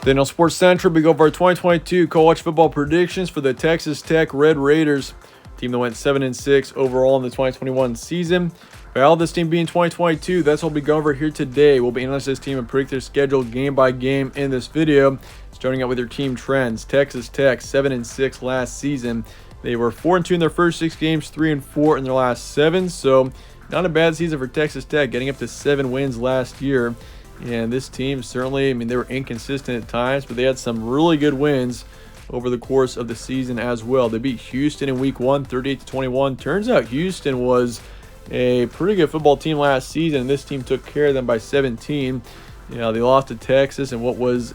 Then on Sports Central, we go over our 2022 college football predictions for the Texas Tech Red Raiders, team that went 7-6 overall in the 2021 season. By all this team being 2022, that's what we'll be going over here today. We'll be analyzing this team and predict their schedule game by game in this video. Starting out with their team trends, Texas Tech 7-6 last season. They were 4-2 in their first 6 games, 3-4 in their last 7. So not a bad season for Texas Tech, getting up to 7 wins last year. And this team certainly, they were inconsistent at times, but they had some really good wins over the course of the season as well. They beat Houston in week 1, 38-21. Turns out Houston was a pretty good football team last season, and this team took care of them by 17. They lost to Texas in what was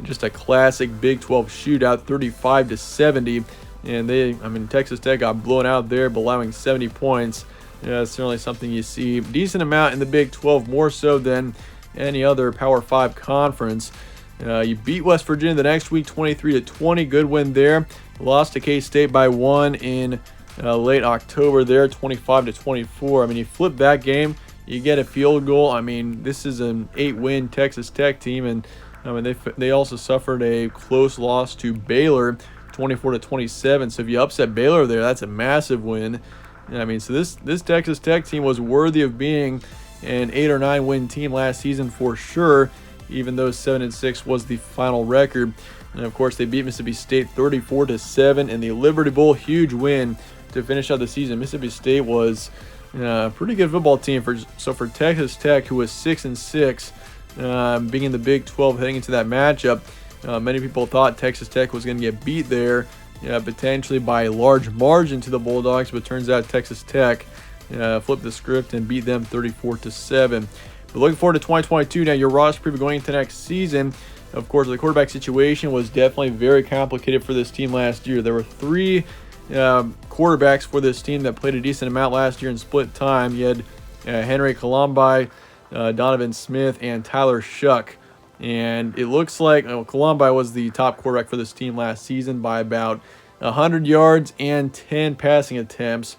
just a classic Big 12 shootout, 35-70. And Texas Tech got blown out there, allowing 70 points. It's certainly something you see decent amount in the Big 12, more so than any other Power 5 conference. You beat West Virginia the next week, 23-20. Good win there. Lost to K-State by 1 in late October there, 25-24. You flip that game, you get a field goal. This is an 8-win Texas Tech team, and they also suffered a close loss to Baylor, 24-27. So if you upset Baylor there, that's a massive win. So this Texas Tech team was worthy of being an 8 or 9 win team last season for sure, even though 7-6 was the final record. And of course, they beat Mississippi State 34-7 in the Liberty Bowl, huge win to finish out the season. Mississippi State was a pretty good football team for Texas Tech, who was 6-6, being in the Big 12 heading into that matchup. Many people thought Texas Tech was going to get beat there, potentially by a large margin to the Bulldogs, but turns out Texas Tech flipped the script and beat them 34-7. But looking forward to 2022 now, your roster preview going into next season. Of course, the quarterback situation was definitely very complicated for this team last year. There were 3 quarterbacks for this team that played a decent amount last year in split time. You had Henry Colombi, Donovan Smith, and Tyler Shuck. And it looks like Colombi was the top quarterback for this team last season by about 100 yards and 10 passing attempts.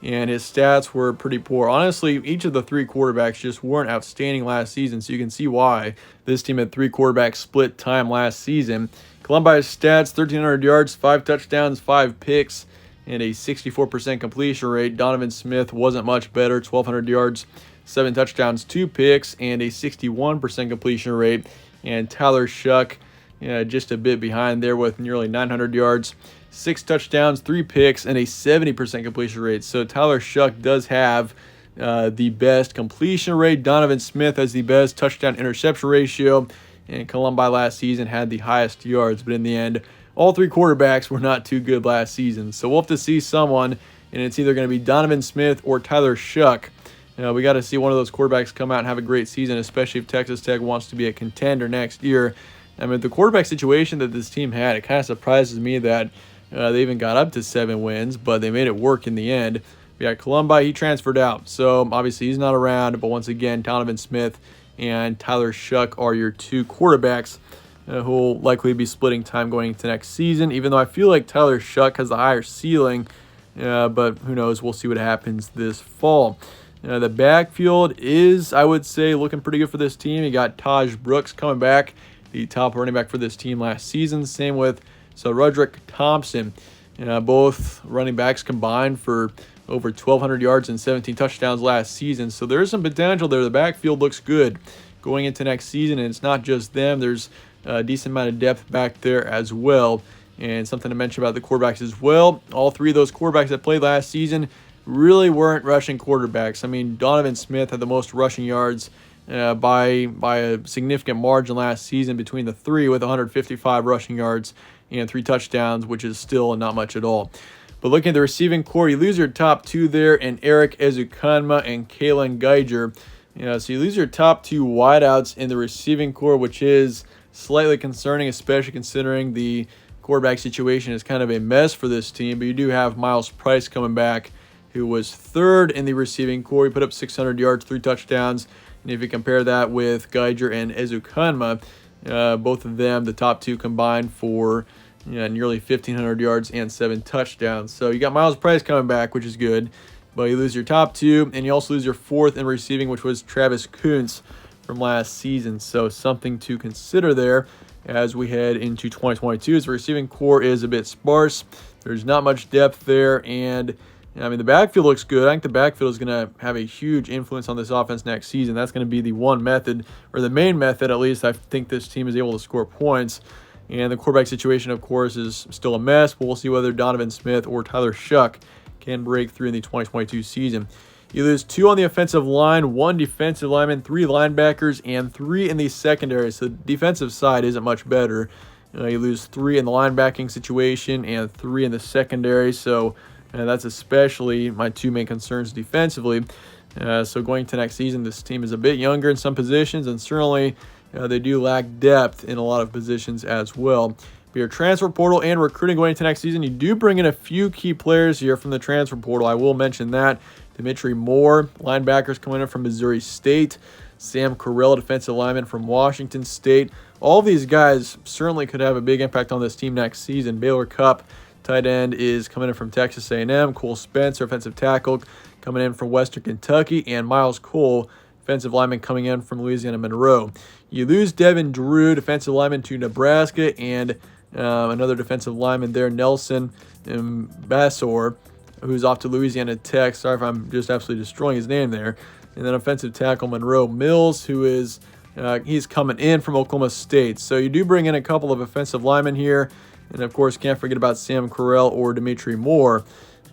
And his stats were pretty poor. Honestly, each of the 3 quarterbacks just weren't outstanding last season, so you can see why this team had 3 quarterbacks split time last season. Colombi's stats, 1,300 yards, 5 touchdowns, 5 picks, and a 64% completion rate. Donovan Smith wasn't much better, 1,200 yards, 7 touchdowns, 2 picks, and a 61% completion rate. And Tyler Shuck, just a bit behind there with nearly 900 yards, 6 touchdowns, 3 picks, and a 70% completion rate. So Tyler Shuck does have the best completion rate. Donovan Smith has the best touchdown-interception ratio. And Colombi last season had the highest yards. But in the end, all 3 quarterbacks were not too good last season. So we'll have to see someone, and it's either going to be Donovan Smith or Tyler Shuck. We got to see one of those quarterbacks come out and have a great season, especially if Texas Tech wants to be a contender next year. The quarterback situation that this team had, it kind of surprises me that they even got up to 7 wins, but they made it work in the end. We got Colombi, he transferred out, so obviously he's not around. But once again, Donovan Smith and Tyler Shuck are your 2 quarterbacks who will likely be splitting time going into next season, even though I feel like Tyler Shuck has the higher ceiling, but who knows, we'll see what happens this fall. The backfield is, I would say, looking pretty good for this team. You got Taj Brooks coming back, the top running back for this team last season. Same with Roderick Thompson. Both running backs combined for over 1,200 yards and 17 touchdowns last season. So there's some potential there. The backfield looks good going into next season, and it's not just them. There's a decent amount of depth back there as well. And something to mention about the quarterbacks as well. All 3 of those quarterbacks that played last season really weren't rushing quarterbacks. Donovan Smith had the most rushing yards by a significant margin last season between the 3, with 155 rushing yards and 3 touchdowns, which is still not much at all. But looking at the receiving core, you lose your top 2 there in Eric Ezukanma and Kalen Geiger. So you lose your top 2 wideouts in the receiving core, which is slightly concerning, especially considering the quarterback situation is kind of a mess for this team. But you do have Miles Price coming back, who was 3rd in the receiving core. He put up 600 yards, 3 touchdowns. And if you compare that with Geiger and Ezukanma, both of them, the top 2 combined for nearly 1,500 yards and 7 touchdowns. So you got Miles Price coming back, which is good. But you lose your top 2, and you also lose your 4th in receiving, which was Travis Kuntz from last season. So something to consider there. as we head into 2022. As the receiving core is a bit sparse. There's not much depth there, and I mean, the backfield looks good. I think the backfield is going to have a huge influence on this offense next season. That's going to be the one method, or the main method at least, I think this team is able to score points. And the quarterback situation, of course, is still a mess, but we'll see whether Donovan Smith or Tyler Shuck can break through in the 2022 season. You lose 2 on the offensive line, 1 defensive lineman, 3 linebackers, and 3 in the secondary. So the defensive side isn't much better. You lose 3 in the linebacking situation and 3 in the secondary. So that's especially my 2 main concerns defensively. So going to next season, this team is a bit younger in some positions, and certainly they do lack depth in a lot of positions as well. For your transfer portal and recruiting going into next season, you do bring in a few key players here from the transfer portal. I will mention that. Dimitri Moore, linebackers coming in from Missouri State. Sam Carell, defensive lineman from Washington State. All of these guys certainly could have a big impact on this team next season. Baylor Cupp, tight end, is coming in from Texas A&M. Cole Spencer, offensive tackle, coming in from Western Kentucky. And Miles Cole, defensive lineman, coming in from Louisiana Monroe. You lose Devin Drew, defensive lineman, to Nebraska, and another defensive lineman there, Nelson Bassor, who's off to Louisiana Tech. Sorry if I'm just absolutely destroying his name there. And then offensive tackle Monroe Mills, who is he's coming in from Oklahoma State. So you do bring in a couple of offensive linemen here. And, of course, can't forget about Sam Carell or Dimitri Moore.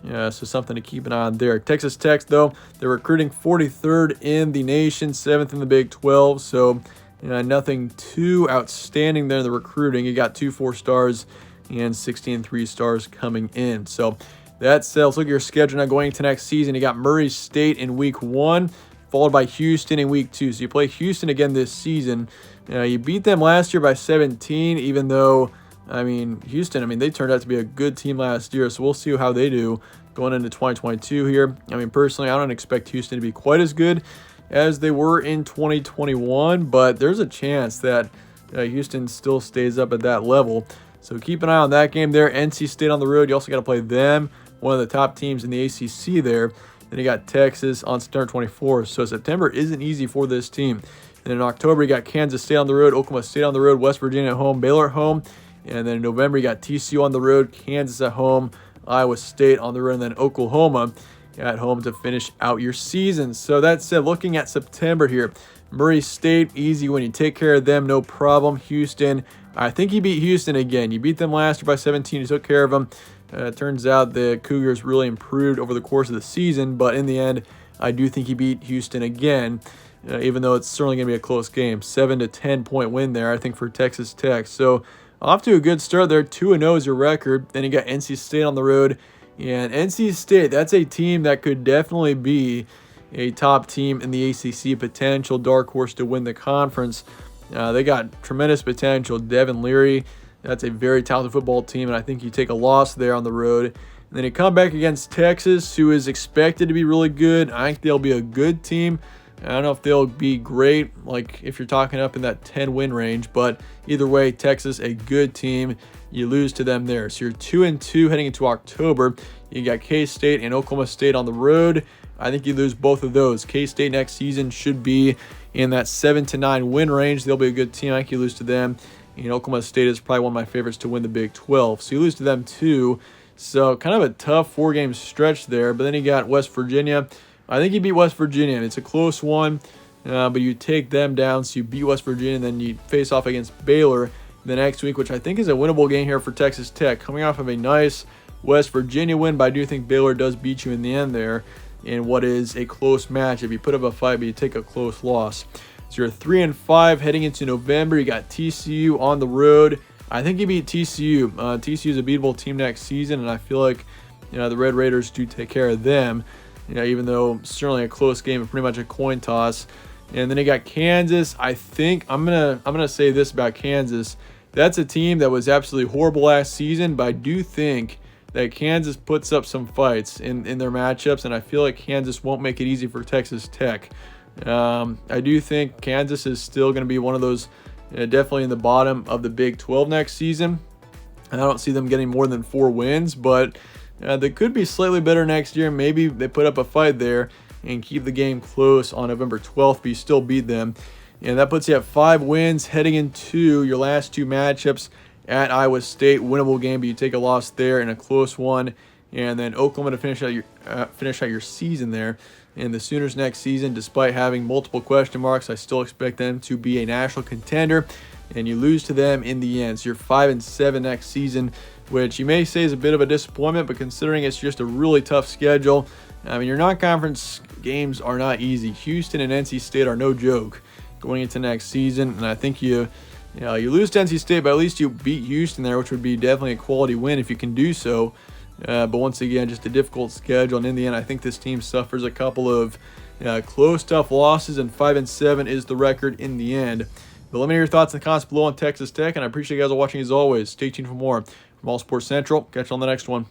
So something to keep an eye on there. Texas Tech, though, they're recruiting 43rd in the nation, 7th in the Big 12. So nothing too outstanding there in the recruiting. You got 2 4-stars and 16 3-stars coming in. So that said, let's look at your schedule now going into next season. You got Murray State in week 1, followed by Houston in week 2. So you play Houston again this season. You beat them last year by 17, even though, Houston, they turned out to be a good team last year. So we'll see how they do going into 2022 here. Personally, I don't expect Houston to be quite as good as they were in 2021, but there's a chance that Houston still stays up at that level. So keep an eye on that game there. NC State on the road. You also got to play them, one of the top teams in the ACC there. Then you got Texas on September 24th. So September isn't easy for this team. And in October, you got Kansas State on the road, Oklahoma State on the road, West Virginia at home, Baylor at home. And then in November, you got TCU on the road, Kansas at home, Iowa State on the road, and then Oklahoma at home to finish out your season. So that said, looking at September here, Murray State, easy when you take care of them, no problem. Houston, I think you beat Houston again. You beat them last year by 17. You took care of them. Turns out the Cougars really improved over the course of the season, but in the end, I do think you beat Houston again, even though it's certainly going to be a close game. 7 to 10 point win there, I think, for Texas Tech. So off to a good start there. 2-0 is your record. Then you got NC State on the road. And NC State, that's a team that could definitely be a top team in the ACC, potential dark horse to win the conference. They got tremendous potential. Devin Leary, that's a very talented football team, and I think you take a loss there on the road. And then you come back against Texas, who is expected to be really good. I think they'll be a good team. I don't know if they'll be great, like if you're talking up in that 10-win range, but either way, Texas, a good team. You lose to them there. So you're 2-2 heading into October. You got K-State and Oklahoma State on the road. I think you lose both of those. K-State next season should be in that 7 to 9 win range. They'll be a good team. I think you lose to them. And Oklahoma State is probably one of my favorites to win the Big 12. So you lose to them too. So kind of a tough 4-game stretch there. But then you got West Virginia. I think you beat West Virginia. It's a close one, but you take them down. So you beat West Virginia, and then you face off against Baylor the next week, which I think is a winnable game here for Texas Tech. Coming off of a nice West Virginia win, but I do think Baylor does beat you in the end there in what is a close match. If you put up a fight, but you take a close loss. So you're 3-5 heading into November. You got TCU on the road. I think you beat TCU. TCU is a beatable team next season, and I feel like the Red Raiders do take care of them. Even though certainly a close game, pretty much a coin toss. And then you got Kansas. I think I'm gonna say this about Kansas. That's a team that was absolutely horrible last season, but I do think that Kansas puts up some fights in their matchups, and I feel like Kansas won't make it easy for Texas Tech. I do think Kansas is still going to be one of those definitely in the bottom of the Big 12 next season. And I don't see them getting more than 4 wins, but they could be slightly better next year. Maybe they put up a fight there and keep the game close on November 12th, but you still beat them. And that puts you at 5 wins heading into your last 2 matchups at Iowa State. Winnable game, but you take a loss there in a close one. And then Oklahoma to finish out your season there. And the Sooners next season, despite having multiple question marks, I still expect them to be a national contender. And you lose to them in the end. So you're 5-7 next season, which you may say is a bit of a disappointment, but considering it's just a really tough schedule, I mean, your non-conference games are not easy. Houston and NC State are no joke going into next season, and I think you lose to NC State, but at least you beat Houston there, which would be definitely a quality win if you can do so. But once again, just a difficult schedule, and in the end, I think this team suffers a couple of close, tough losses, and 5-7 is the record in the end. But let me know your thoughts in the comments below on Texas Tech, and I appreciate you guys watching as always. Stay tuned for more from All Sports Central. Catch you on the next one.